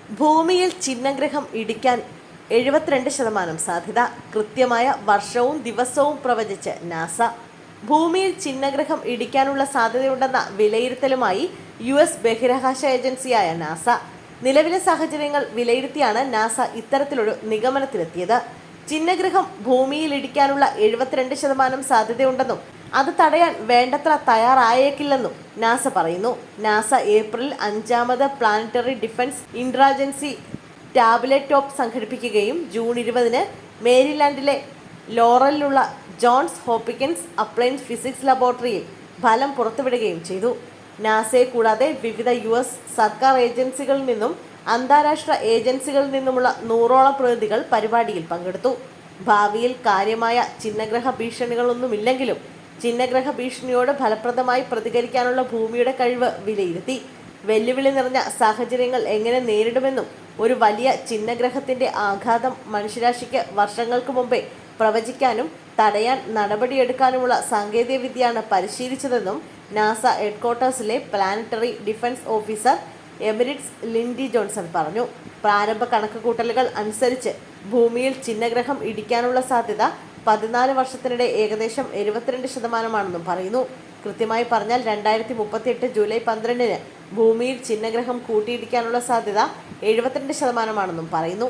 ഭൂമിയിൽ ചിഹ്നഗ്രഹം ഇടിക്കാൻ 72% സാധ്യത. കൃത്യമായ വർഷവും ദിവസവും പ്രവചിച്ച് നാസ. ഭൂമിയിൽ ചിഹ്നഗ്രഹം ഇടിക്കാനുള്ള സാധ്യതയുണ്ടെന്ന വിലയിരുത്തലുമായി US ബഹിരാകാശ ഏജൻസിയായ നാസ. നിലവിലെ സാഹചര്യങ്ങൾ വിലയിരുത്തിയാണ് നാസ ഇത്തരത്തിലൊരു നിഗമനത്തിലെത്തിയത്. ചിഹ്നഗ്രഹം ഭൂമിയിൽ ഇടിക്കാനുള്ള 72% സാധ്യതയുണ്ടെന്നും അത് തടയാൻ വേണ്ടത്ര തയ്യാറായേക്കില്ലെന്നും നാസ പറയുന്നു. നാസ ഏപ്രിലിൽ 5ാമത് planetary defence interagency tabletop സംഘടിപ്പിക്കുകയും ജൂൺ 20-ന് മേരിലാൻഡിലെ ലോറലിലുള്ള ജോൺസ് ഹോപ്കിൻസ് അപ്ലൈഡ് ഫിസിക്സ് ലബോറട്ടറിയിൽ ഫലം പുറത്തുവിടുകയും ചെയ്തു. നാസയെ കൂടാതെ വിവിധ US സർക്കാർ ഏജൻസികളിൽ നിന്നും അന്താരാഷ്ട്ര ഏജൻസികളിൽ നിന്നുമുള്ള 100ഓളം പ്രതിനിധികൾ പരിപാടിയിൽ പങ്കെടുത്തു. ഭാവിയിൽ കാര്യമായ ചിഹ്നഗ്രഹ ഭീഷണികളൊന്നുമില്ലെങ്കിലും ചിഹ്നഗ്രഹ ഭീഷണിയോട് ഫലപ്രദമായി പ്രതികരിക്കാനുള്ള ഭൂമിയുടെ കഴിവ് വിലയിരുത്തി. വെല്ലുവിളി നിറഞ്ഞ സാഹചര്യങ്ങൾ എങ്ങനെ നേരിടുമെന്നും ഒരു വലിയ ചിഹ്നഗ്രഹത്തിന്റെ ആഘാതം മനുഷ്യരാശിക്ക് വർഷങ്ങൾക്ക് മുമ്പേ പ്രവചിക്കാനും തടയാൻ നടപടിയെടുക്കാനുമുള്ള സാങ്കേതികവിദ്യയാണ് പരിശീലിച്ചതെന്നും നാസ ഹെഡ്ക്വാർട്ടേഴ്സിലെ planetary defence officer emeritus Lindley Johnson പറഞ്ഞു. പ്രാരംഭ കണക്കുകൂട്ടലുകൾ അനുസരിച്ച് ഭൂമിയിൽ ചിഹ്നഗ്രഹം ഇടിക്കാനുള്ള സാധ്യത 14 വർഷത്തിനിടെ ഏകദേശം 72%ആണെന്നും പറയുന്നു. കൃത്യമായി പറഞ്ഞാൽ 2038 ജൂലൈ 12-ന് ഭൂമിയിൽ ചിഹ്നഗ്രഹം കൂട്ടിയിടിക്കാനുള്ള സാധ്യത 72%ആണെന്നും പറയുന്നു.